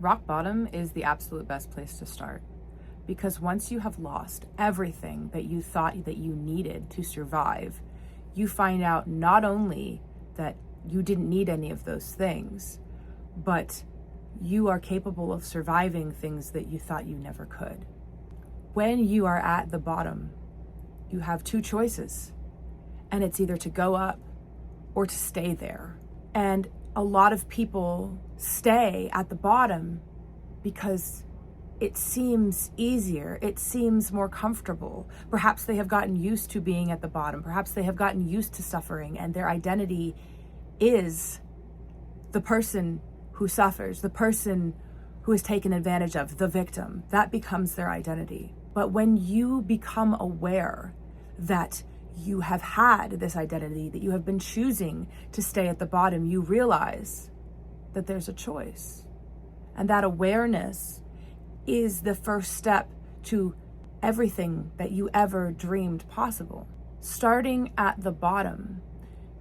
Rock bottom is the absolute best place to start, because once you have lost everything that you thought that you needed to survive, you find out not only that you didn't need any of those things, but you are capable of surviving things that you thought you never could. When you are at the bottom, you have two choices, and it's either to go up or to stay there. And a lot of people stay at the bottom because it seems easier, it seems more comfortable. Perhaps they have gotten used to being at the bottom. Perhaps they have gotten used to suffering, and their identity is the person who suffers, the person who is taken advantage of, the victim. That becomes their identity. But when you become aware that you have had this identity, that you have been choosing to stay at the bottom, you realize that there's a choice. And that awareness is the first step to everything that you ever dreamed possible. Starting at the bottom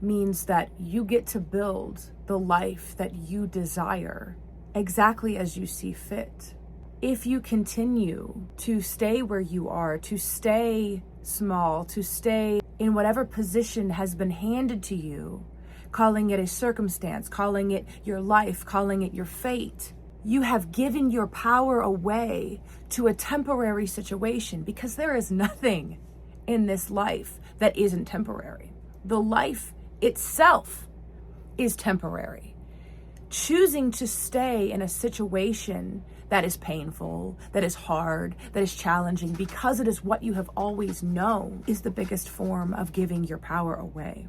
means that you get to build the life that you desire exactly as you see fit. If you continue to stay where you are, to stay small, to stay in whatever position has been handed to you, calling it a circumstance, calling it your life, calling it your fate, you have given your power away to a temporary situation, because there is nothing in this life that isn't temporary. The life itself is temporary. Choosing to stay in a situation that is painful, that is hard, that is challenging, because it is what you have always known, is the biggest form of giving your power away.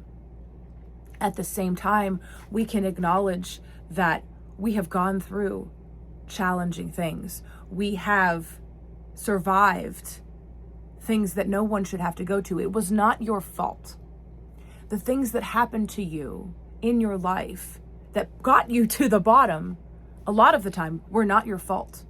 At the same time, we can acknowledge that we have gone through challenging things. We have survived things that no one should have to go to. It was not your fault. The things that happened to you in your life that got you to the bottom, a lot of the time, were not your fault.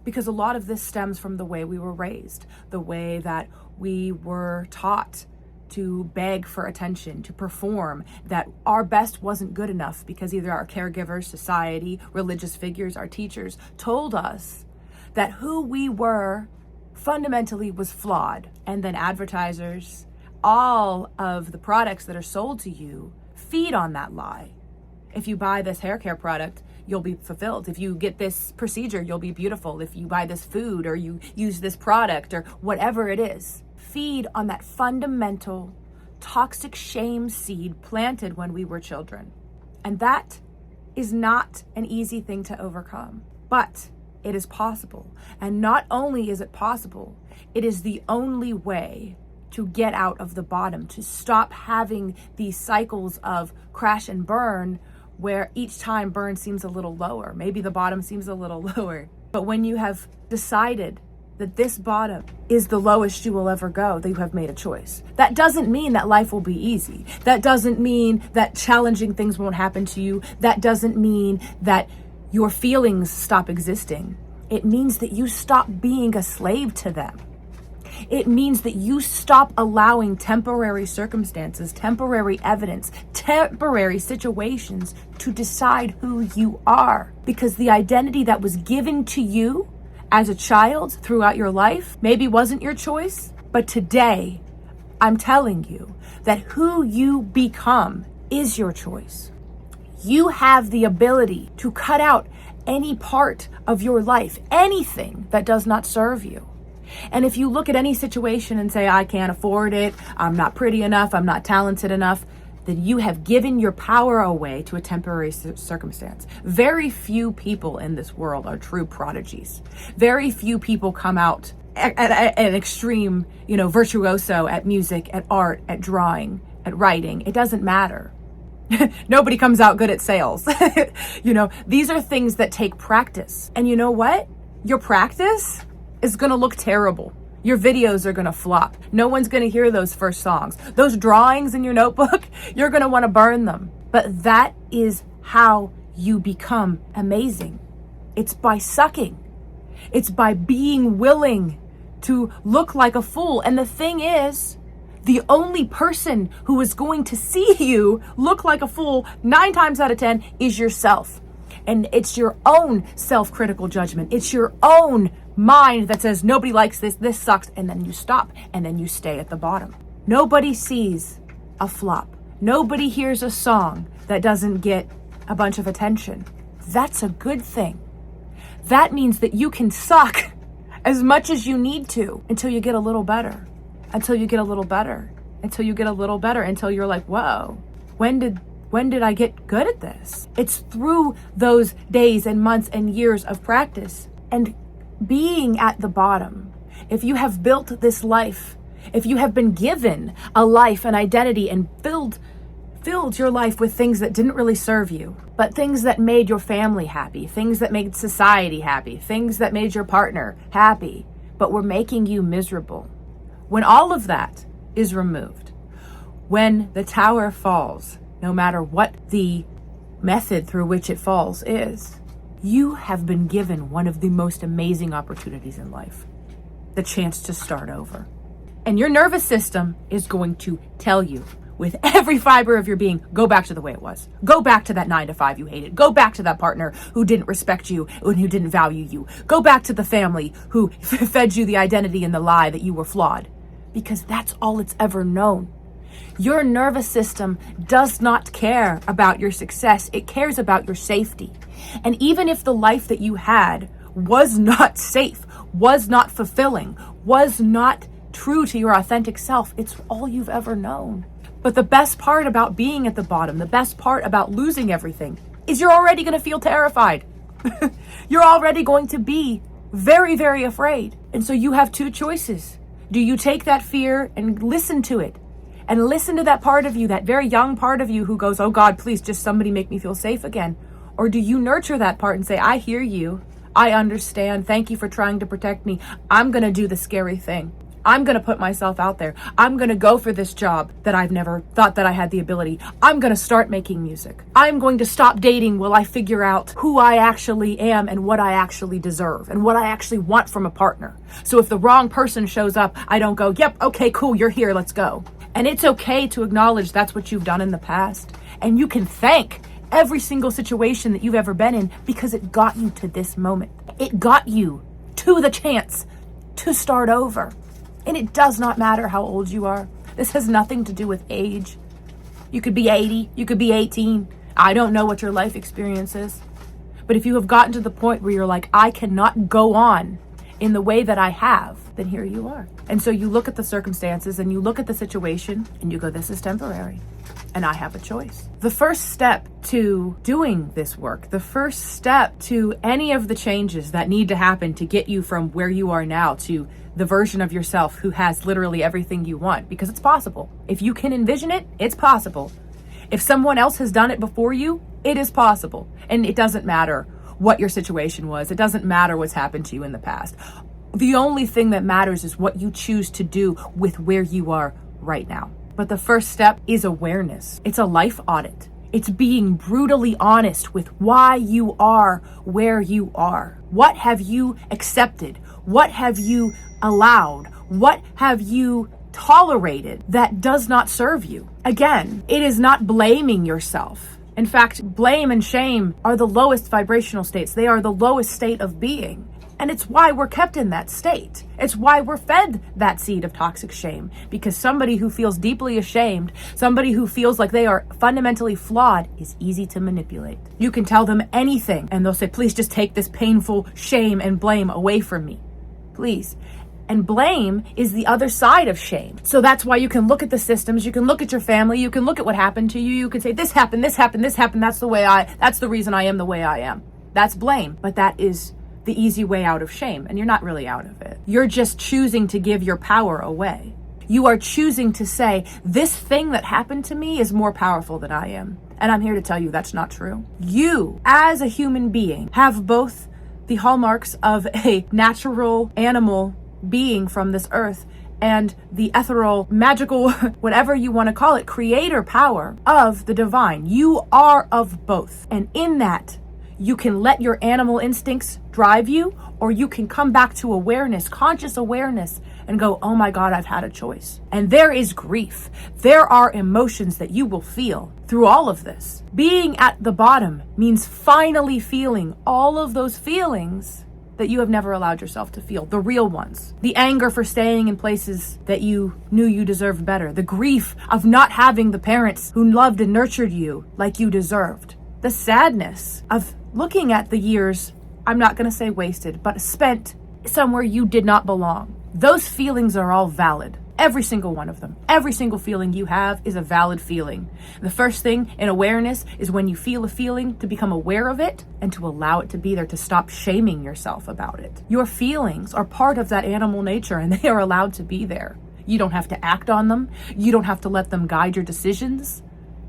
Because a lot of this stems from the way we were raised, the way that we were taught to beg for attention, to perform, that our best wasn't good enough because either our caregivers, society, religious figures, our teachers told us that who we were fundamentally was flawed. And then advertisers, all of the products that are sold to you feed on that lie. If you buy this hair care product, you'll be fulfilled. If you get this procedure, you'll be beautiful. If you buy this food or you use this product or whatever it is, feed on that fundamental toxic shame seed planted when we were children. And that is not an easy thing to overcome, but it is possible. And not only is it possible, it is the only way to get out of the bottom, to stop having these cycles of crash and burn, where each time burn seems a little lower. Maybe the bottom seems a little lower. But when you have decided that this bottom is the lowest you will ever go, that you have made a choice. That doesn't mean that life will be easy. That doesn't mean that challenging things won't happen to you. That doesn't mean that your feelings stop existing. It means that you stop being a slave to them. It means that you stop allowing temporary circumstances, temporary evidence, temporary situations to decide who you are. Because the identity that was given to you as a child throughout your life maybe wasn't your choice, but today I'm telling you that who you become is your choice. You have the ability to cut out any part of your life, anything that does not serve you. And if you look at any situation and say, I can't afford it, I'm not pretty enough, I'm not talented enough, then you have given your power away to a temporary circumstance. Very few people in this world are true prodigies. Very few people come out at an extreme, virtuoso at music, at art, at drawing, at writing. It doesn't matter. Nobody comes out good at sales. These are things that take practice. And you know what? Your practice is going to look terrible. Your videos are going to flop. No one's going to hear those first songs. Those drawings in your notebook, you're going to want to burn them. But that is how you become amazing. It's by sucking. It's by being willing to look like a fool. And the thing is, the only person who is going to see you look like a fool 9 times out of 10 is yourself. And it's your own self-critical judgment. It's your own mind that says, nobody likes this, this sucks. And then you stop and then you stay at the bottom. Nobody sees a flop. Nobody hears a song that doesn't get a bunch of attention. That's a good thing. That means that you can suck as much as you need to until you get a little better, until you get a little better, until you get a little better, until you're like, whoa, when did I get good at this? It's through those days and months and years of practice and being at the bottom. If you have built this life, if you have been given a life, an identity, and filled your life with things that didn't really serve you, but things that made your family happy, things that made society happy, things that made your partner happy, but were making you miserable. When all of that is removed, when the tower falls, no matter what the method through which it falls is, you have been given one of the most amazing opportunities in life, the chance to start over. And your nervous system is going to tell you with every fiber of your being, go back to the way it was. Go back to that 9-to-5 you hated. Go back to that partner who didn't respect you and who didn't value you. Go back to the family who fed you the identity and the lie that you were flawed. Because that's all it's ever known. Your nervous system does not care about your success. It cares about your safety. And even if the life that you had was not safe, was not fulfilling, was not true to your authentic self, it's all you've ever known. But the best part about being at the bottom, the best part about losing everything, is you're already going to feel terrified. You're already going to be very, very afraid. And so you have two choices. Do you take that fear and listen to it? And listen to that part of you, that very young part of you who goes, oh God, please just somebody make me feel safe again. Or do you nurture that part and say, I hear you. I understand. Thank you for trying to protect me. I'm going to do the scary thing. I'm going to put myself out there. I'm going to go for this job that I've never thought that I had the ability. I'm going to start making music. I'm going to stop dating while I figure out who I actually am and what I actually deserve and what I actually want from a partner. So if the wrong person shows up, I don't go, yep, okay, cool, you're here, let's go. And it's okay to acknowledge that's what you've done in the past. And you can thank every single situation that you've ever been in because it got you to this moment. It got you to the chance to start over. And it does not matter how old you are. This has nothing to do with age. You could be 80, you could be 18. I don't know what your life experience is. But if you have gotten to the point where you're like, I cannot go on in the way that I have, then here you are. And so you look at the circumstances and you look at the situation and you go, this is temporary. And I have a choice. The first step to doing this work, the first step to any of the changes that need to happen to get you from where you are now to the version of yourself who has literally everything you want, because it's possible. If you can envision it, it's possible. If someone else has done it before you, it is possible. And it doesn't matter what your situation was. It doesn't matter what's happened to you in the past. The only thing that matters is what you choose to do with where you are right now. But the first step is awareness. It's a life audit. It's being brutally honest with why you are where you are. What have you accepted? What have you allowed? What have you tolerated that does not serve you? Again, it is not blaming yourself. In fact, blame and shame are the lowest vibrational states. They are the lowest state of being. And it's why we're kept in that state. It's why we're fed that seed of toxic shame. Because somebody who feels deeply ashamed, somebody who feels like they are fundamentally flawed, is easy to manipulate. You can tell them anything and they'll say, please just take this painful shame and blame away from me. Please. And blame is the other side of shame. So that's why you can look at the systems, you can look at your family, you can look at what happened to you, you can say, this happened, that's the reason I am the way I am. That's blame. But that is the easy way out of shame, and you're not really out of it. You're just choosing to give your power away. You are choosing to say, this thing that happened to me is more powerful than I am. And I'm here to tell you that's not true. You, as a human being, have both the hallmarks of a natural animal being from this earth and the ethereal, magical, whatever you want to call it, creator power of the divine. You are of both. And in that, You can let your animal instincts drive you, or you can come back to awareness, conscious awareness, and go, oh my God, I've had a choice. And there is grief. There are emotions that you will feel through all of this. Being at the bottom means finally feeling all of those feelings that you have never allowed yourself to feel, the real ones. The anger for staying in places that you knew you deserved better. The grief of not having the parents who loved and nurtured you like you deserved. The sadness of looking at the years, I'm not going to say wasted, but spent somewhere you did not belong. Those feelings are all valid. Every single one of them. Every single feeling you have is a valid feeling. The first thing in awareness is when you feel a feeling, to become aware of it and to allow it to be there, to stop shaming yourself about it. Your feelings are part of that animal nature and they are allowed to be there. You don't have to act on them. You don't have to let them guide your decisions.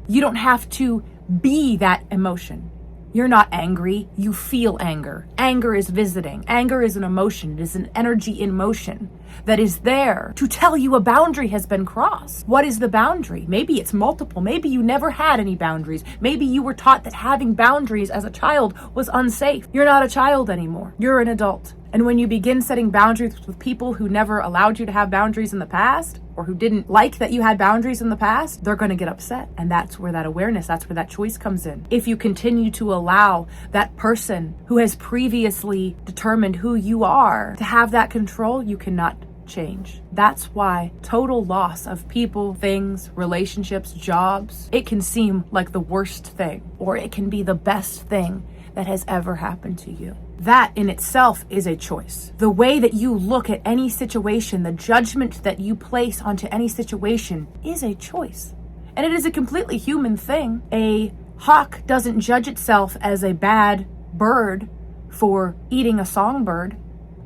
You don't have to be that emotion. You're not angry, you feel anger. Anger is visiting. Anger is an emotion. It is an energy in motion that is there to tell you a boundary has been crossed. What is the boundary? Maybe it's multiple. Maybe you never had any boundaries. Maybe you were taught that having boundaries as a child was unsafe. You're not a child anymore. You're an adult. And when you begin setting boundaries with people who never allowed you to have boundaries in the past, or who didn't like that you had boundaries in the past, they're going to get upset. And that's where that awareness, that's where that choice comes in. If you continue to allow that person who has previously determined who you are to have that control, you cannot change. That's why total loss of people, things, relationships, jobs, it can seem like the worst thing, or it can be the best thing that has ever happened to you. That in itself is a choice. The way that you look at any situation, the judgment that you place onto any situation is a choice. And it is a completely human thing. A hawk doesn't judge itself as a bad bird for eating a songbird.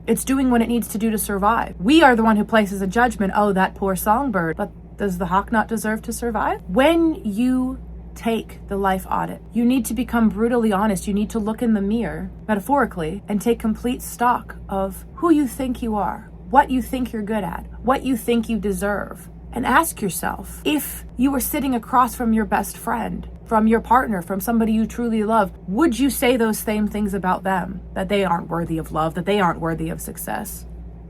It's doing what it needs to do to survive. We are the one who places a judgment, oh, that poor songbird. But does the hawk not deserve to survive? When you take the life audit, you need to become brutally honest. You need to look in the mirror, metaphorically, and take complete stock of who you think you are, what you think you're good at, what you think you deserve. And ask yourself, if you were sitting across from your best friend, from your partner, from somebody you truly love, would you say those same things about them? That they aren't worthy of love, that they aren't worthy of success?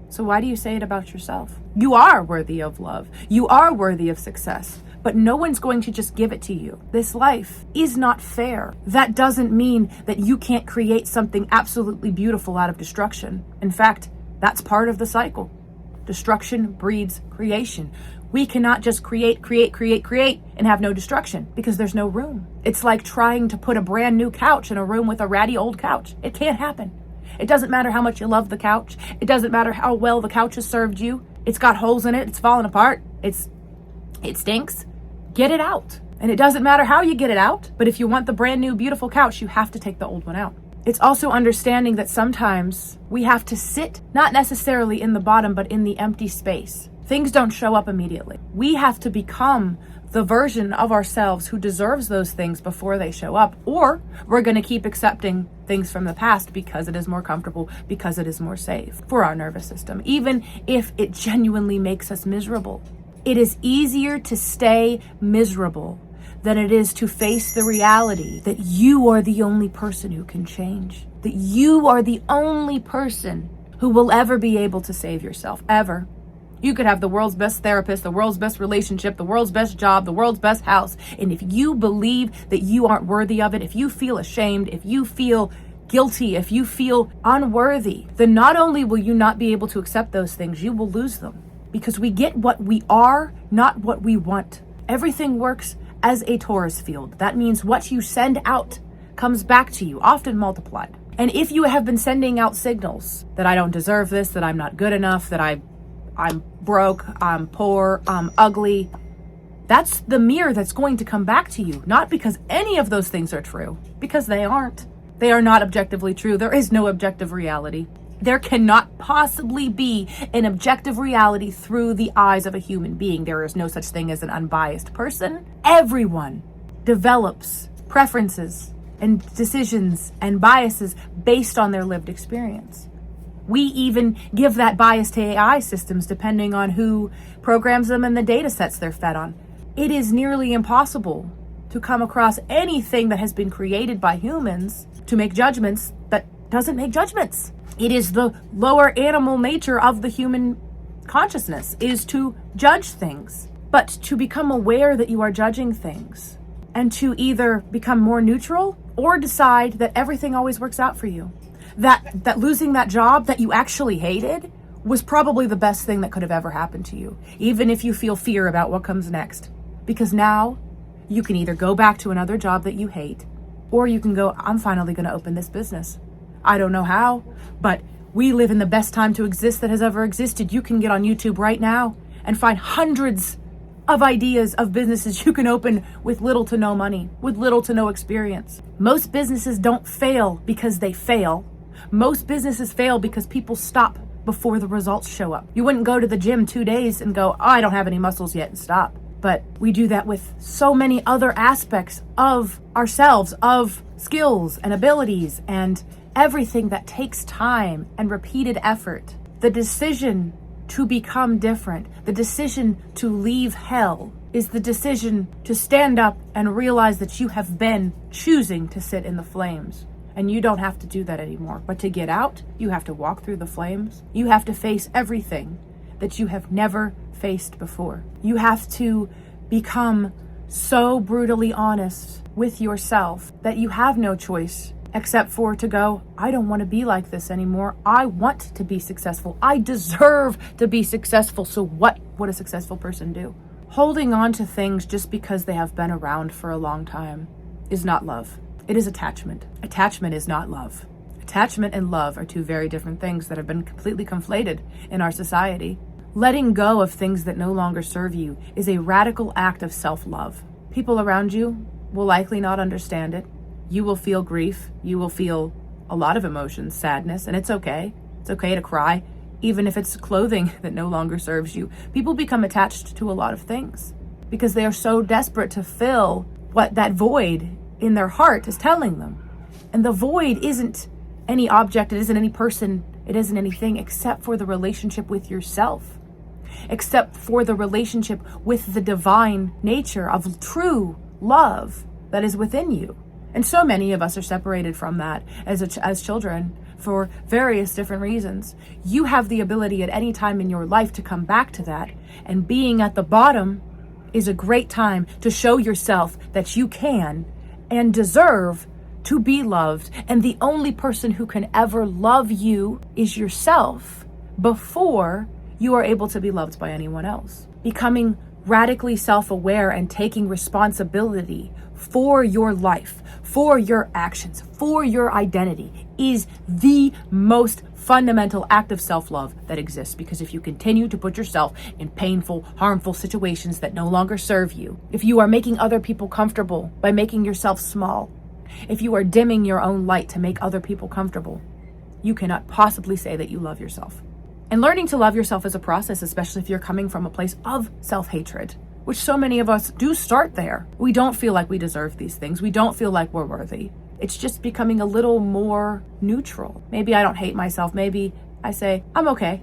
So why do you say it about yourself? You are worthy of love. You are worthy of success. But no one's going to just give it to you. This life is not fair. That doesn't mean that you can't create something absolutely beautiful out of destruction. In fact, that's part of the cycle. Destruction breeds creation. We cannot just create, and have no destruction because there's no room. It's like trying to put a brand new couch in a room with a ratty old couch. It can't happen. It doesn't matter how much you love the couch. It doesn't matter how well the couch has served you. It's got holes in it. It's falling apart. It stinks. Get it out. And it doesn't matter how you get it out, but if you want the brand new beautiful couch, you have to take the old one out. It's also understanding that sometimes we have to sit, not necessarily in the bottom, but in the empty space. Things don't show up immediately. We have to become the version of ourselves who deserves those things before they show up, or we're going to keep accepting things from the past because it is more comfortable, because it is more safe for our nervous system, even if it genuinely makes us miserable. It is easier to stay miserable than it is to face the reality that you are the only person who can change, that you are the only person who will ever be able to save yourself, ever. You could have the world's best therapist, the world's best relationship, the world's best job, the world's best house. And if you believe that you aren't worthy of it, if you feel ashamed, if you feel guilty, if you feel unworthy, then not only will you not be able to accept those things, you will lose them. Because we get what we are, not what we want. Everything works as a torus field. That means what you send out comes back to you, often multiplied. And if you have been sending out signals that I don't deserve this, that I'm not good enough, that I'm broke, I'm poor, I'm ugly, that's the mirror that's going to come back to you. Not because any of those things are true, because they aren't. They are not objectively true. There is no objective reality. There cannot possibly be an objective reality through the eyes of a human being. There is no such thing as an unbiased person. Everyone develops preferences and decisions and biases based on their lived experience. We even give that bias to AI systems depending on who programs them and the data sets they're fed on. It is nearly impossible to come across anything that has been created by humans to make judgments that doesn't make judgments. It is the lower animal nature of the human consciousness, is to judge things. But to become aware that you are judging things, and to either become more neutral or decide that everything always works out for you. That losing that job that you actually hated was probably the best thing that could have ever happened to you, even if you feel fear about what comes next. Because now you can either go back to another job that you hate, or you can go, I'm finally going to open this business. I don't know how, but we live in the best time to exist that has ever existed. You can get on YouTube right now and find hundreds of ideas of businesses you can open with little to no money, with little to no experience. Most businesses don't fail because they fail. Most businesses fail because people stop before the results show up. You wouldn't go to the gym 2 days and go, I don't have any muscles yet, and stop. But we do that with so many other aspects of ourselves, of skills and abilities and everything that takes time and repeated effort. The decision to become different, the decision to leave hell, is the decision to stand up and realize that you have been choosing to sit in the flames. And you don't have to do that anymore. But to get out, you have to walk through the flames. You have to face everything that you have never faced before. You have to become so brutally honest with yourself that you have no choice except for to go, I don't want to be like this anymore. I want to be successful. I deserve to be successful. So what would a successful person do? Holding on to things just because they have been around for a long time is not love. It is attachment. Attachment is not love. Attachment and love are two very different things that have been completely conflated in our society. Letting go of things that no longer serve you is a radical act of self-love. People around you will likely not understand it. You will feel grief. You will feel a lot of emotions, sadness, and it's okay. It's okay to cry, even if it's clothing that no longer serves you. People become attached to a lot of things because they are so desperate to fill what that void in their heart is telling them. And the void isn't any object, it isn't any person, it isn't anything except for the relationship with yourself, except for the relationship with the divine nature of true love that is within you. And so many of us are separated from that as children for various different reasons. You have the ability at any time in your life to come back to that, and being at the bottom is a great time to show yourself that you can and deserve to be loved. And the only person who can ever love you is yourself before you are able to be loved by anyone else. Becoming radically self-aware and taking responsibility for your life, for your actions, for your identity is the most fundamental act of self-love that exists. Because if you continue to put yourself in painful, harmful situations that no longer serve you, if you are making other people comfortable by making yourself small, if you are dimming your own light to make other people comfortable, you cannot possibly say that you love yourself. And learning to love yourself is a process, especially if you're coming from a place of self-hatred, which so many of us do start there. We don't feel like we deserve these things. We don't feel like we're worthy. It's just becoming a little more neutral. Maybe I don't hate myself. Maybe I say, I'm okay.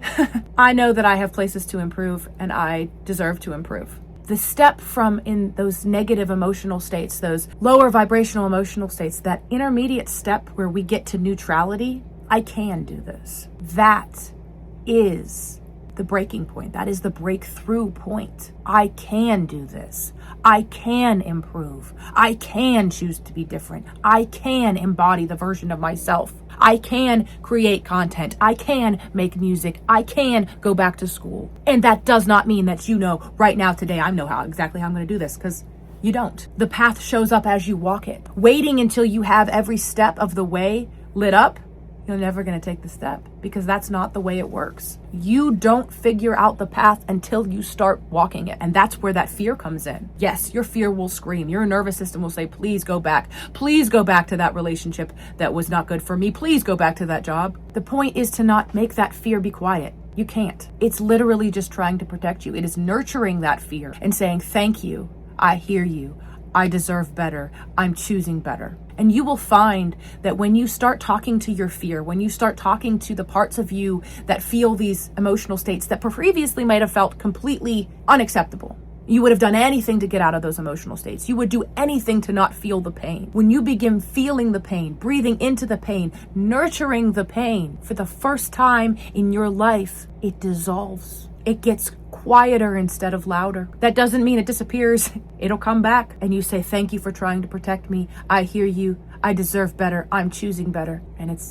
I know that I have places to improve and I deserve to improve. The step from in those negative emotional states, those lower vibrational emotional states, that intermediate step where we get to neutrality, I can do this. That is the breaking point. That is the breakthrough point. I can do this. I can improve. I can choose to be different. I can embody the version of myself. I can create content. I can make music. I can go back to school. And that does not mean that right now, today, I know exactly how I'm going to do this, because you don't. The path shows up as you walk it. Waiting until you have every step of the way lit up, you're never going to take the step, because that's not the way it works. You don't figure out the path until you start walking it. And that's where that fear comes in. Yes, your fear will scream. Your nervous system will say, please go back. Please go back to that relationship that was not good for me. Please go back to that job. The point is to not make that fear be quiet. You can't. It's literally just trying to protect you. It is nurturing that fear and saying, thank you. I hear you. I deserve better. I'm choosing better. And you will find that when you start talking to your fear, when you start talking to the parts of you that feel these emotional states that previously might have felt completely unacceptable, You would have done anything to get out of those emotional states. You would do anything to not feel the pain. When you begin feeling the pain, breathing into the pain, nurturing the pain, for the first time in your life, it dissolves. It gets quieter instead of louder. That doesn't mean it disappears. It'll come back and you say, thank you for trying to protect me. I hear you. I deserve better. I'm choosing better. And it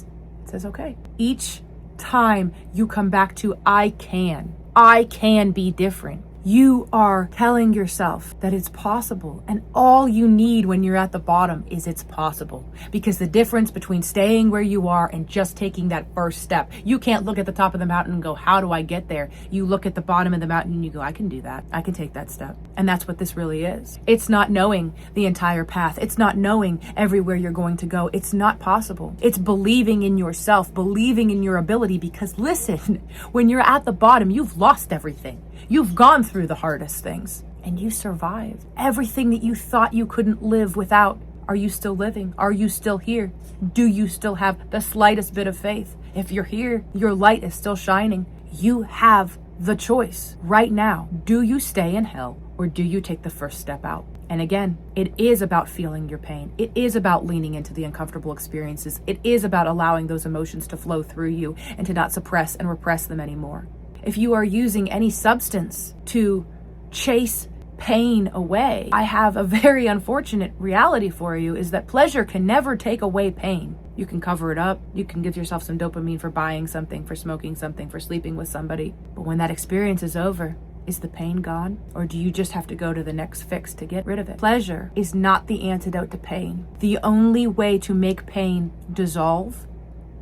says, okay. Each time you come back to, I can be different. You are telling yourself that it's possible, and all you need when you're at the bottom is it's possible. Because the difference between staying where you are and just taking that first step, you can't look at the top of the mountain and go, how do I get there? You look at the bottom of the mountain and you go, I can do that. I can take that step. And that's what this really is. It's not knowing the entire path. It's not knowing everywhere you're going to go. It's not possible. It's believing in yourself, believing in your ability, because listen, when you're at the bottom, you've lost everything. You've gone through the hardest things and you survived. Everything that you thought you couldn't live without, are you still living? Are you still here? Do you still have the slightest bit of faith? If you're here, your light is still shining. You have the choice right now. Do you stay in hell or do you take the first step out? And again, it is about feeling your pain. It is about leaning into the uncomfortable experiences. It is about allowing those emotions to flow through you and to not suppress and repress them anymore. If you are using any substance to chase pain away, I have a very unfortunate reality for you, is that pleasure can never take away pain. You can cover it up. You can give yourself some dopamine for buying something, for smoking something, for sleeping with somebody. But when that experience is over, is the pain gone? Or do you just have to go to the next fix to get rid of it? Pleasure is not the antidote to pain. The only way to make pain dissolve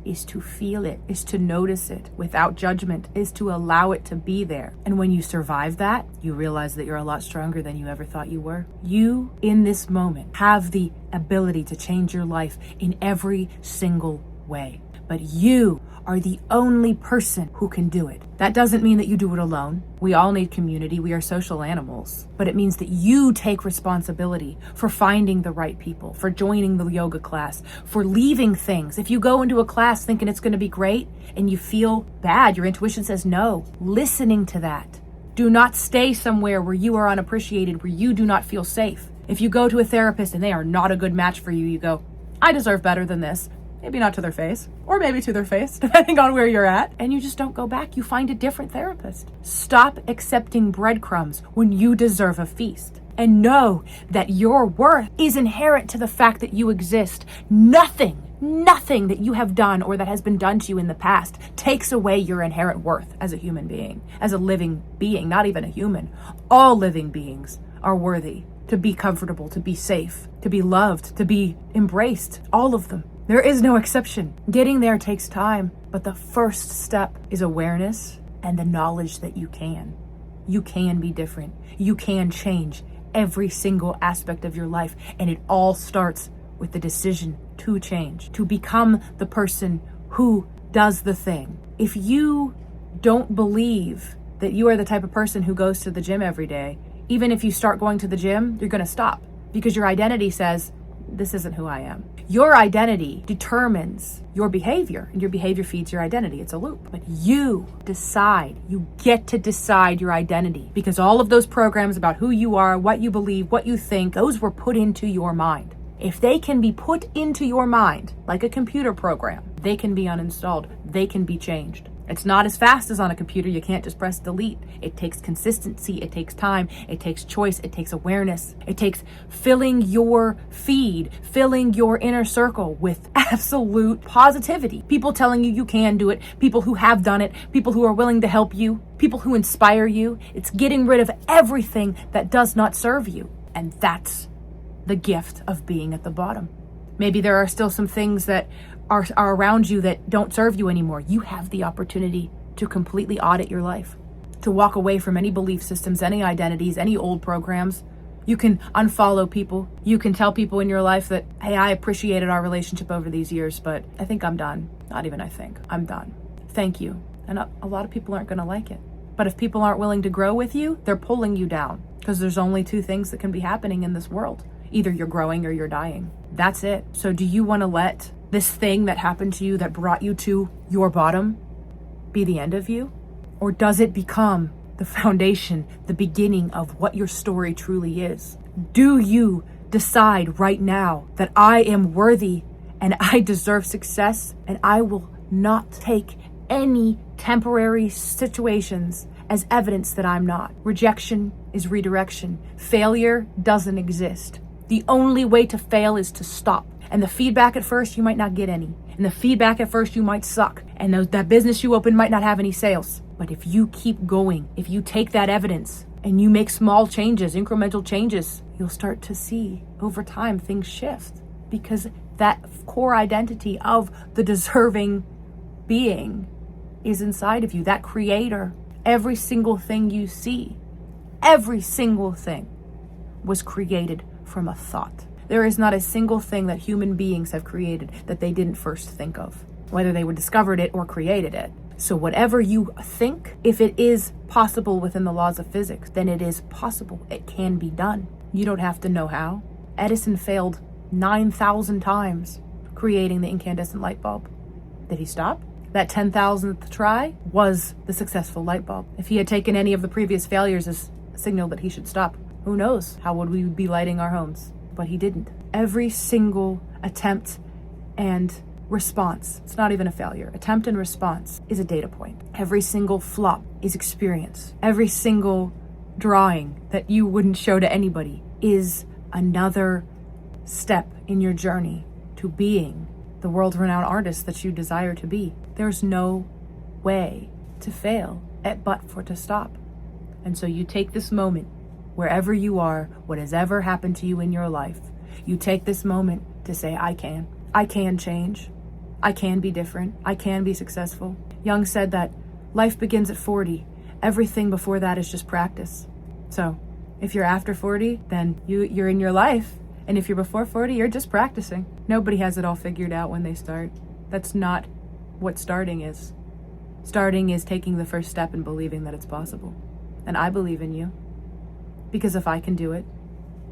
is to feel it, is to notice it without judgment, is to allow it to be there. And when you survive that, you realize that you're a lot stronger than you ever thought you were. You, in this moment, have the ability to change your life in every single way. But you are the only person who can do it. That doesn't mean that you do it alone. We all need community. We are social animals. But it means that you take responsibility for finding the right people, for joining the yoga class, for leaving things. If you go into a class thinking it's going to be great and you feel bad, your intuition says no. Listening to that. Do not stay somewhere where you are unappreciated, where you do not feel safe. If you go to a therapist and they are not a good match for you, you go, I deserve better than this. Maybe not to their face, or maybe to their face, depending on where you're at. And you just don't go back. You find a different therapist. Stop accepting breadcrumbs when you deserve a feast. And know that your worth is inherent to the fact that you exist. Nothing that you have done or that has been done to you in the past takes away your inherent worth as a human being, as a living being, not even a human. All living beings are worthy to be comfortable, to be safe, to be loved, to be embraced. All of them. There is no exception. Getting there takes time, but the first step is awareness and the knowledge that you can. You can be different. You can change every single aspect of your life, and it all starts with the decision to change, to become the person who does the thing. If you don't believe that you are the type of person who goes to the gym every day, even if you start going to the gym, you're going to stop because your identity says, this isn't who I am. Your identity determines your behavior, and your behavior feeds your identity. It's a loop. But you decide. You get to decide your identity, because all of those programs about who you are, what you believe, what you think, those were put into your mind. If they can be put into your mind, like a computer program, they can be uninstalled. They can be changed. It's not as fast as on a computer. You can't just press delete. It takes consistency. It takes time. It takes choice. It takes awareness. It takes filling your feed, filling your inner circle with absolute positivity. People telling you can do it. People who have done it. People who are willing to help you. People who inspire you. It's getting rid of everything that does not serve you. And that's the gift of being at the bottom. Maybe there are still some things that are around you that don't serve you anymore. You have the opportunity to completely audit your life, to walk away from any belief systems, any identities, any old programs. You can unfollow people. You can tell people in your life that, hey, I appreciated our relationship over these years, but I think I'm done. Not even I think. I'm done. Thank you. And a lot of people aren't going to like it. But if people aren't willing to grow with you, they're pulling you down, because there's only two things that can be happening in this world. Either you're growing or you're dying. That's it. So do you want to let this thing that happened to you that brought you to your bottom be the end of you? Or does it become the foundation, the beginning of what your story truly is. Do you decide right now that I am worthy and I deserve success, and I will not take any temporary situations as evidence that I'm not? Rejection is redirection. Failure doesn't exist. The only way to fail is to stop. And the feedback at first, you might not get any. And the feedback at first, you might suck. And that business you open might not have any sales. But if you keep going, if you take that evidence and you make small changes, incremental changes, you'll start to see over time things shift. Because that core identity of the deserving being is inside of you, that creator. Every single thing you see, every single thing was created from a thought. There is not a single thing that human beings have created that they didn't first think of, whether they discovered it or created it. So whatever you think, if it is possible within the laws of physics, then it is possible. It can be done. You don't have to know how. Edison failed 9,000 times creating the incandescent light bulb. Did he stop? That 10,000th try was the successful light bulb. If he had taken any of the previous failures as a signal that he should stop, who knows how would we be lighting our homes? But he didn't. Every single attempt and response, it's not even a failure, attempt and response is a data point. Every single flop is experience. Every single drawing that you wouldn't show to anybody is another step in your journey to being the world-renowned artist that you desire to be. There's no way to fail but for to stop. And so you take this moment, wherever you are, what has ever happened to you in your life, you take this moment to say, I can change. I can be different. I can be successful. Jung said that life begins at 40. Everything before that is just practice. So if you're after 40, then you're in your life. And if you're before 40, you're just practicing. Nobody has it all figured out when they start. That's not what starting is. Starting is taking the first step and believing that it's possible. And I believe in you. Because if I can do it,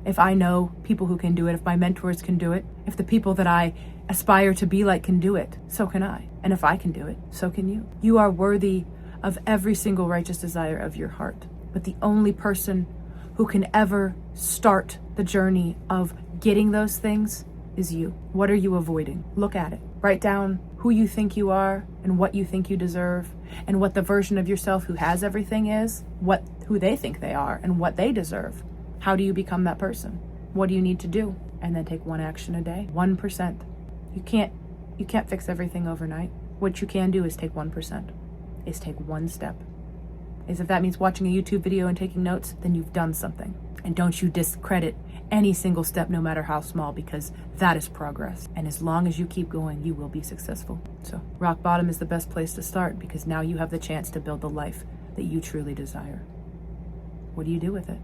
if I know people who can do it, if my mentors can do it, if the people that I aspire to be like can do it, so can I. And if I can do it, so can you. You are worthy of every single righteous desire of your heart. But the only person who can ever start the journey of getting those things is you. What are you avoiding? Look at it. Write down who you think you are and what you think you deserve, and what the version of yourself who has everything is, who they think they are and what they deserve. How do you become that person? What do you need to do? And then take one action a day. 1%. You can't fix everything overnight. What you can do is take 1%. Is take one step. If that means watching a YouTube video and taking notes, then you've done something. And don't you discredit any single step, no matter how small, because that is progress. And as long as you keep going, you will be successful. So rock bottom is the best place to start, because now you have the chance to build the life that you truly desire. What do you do with it?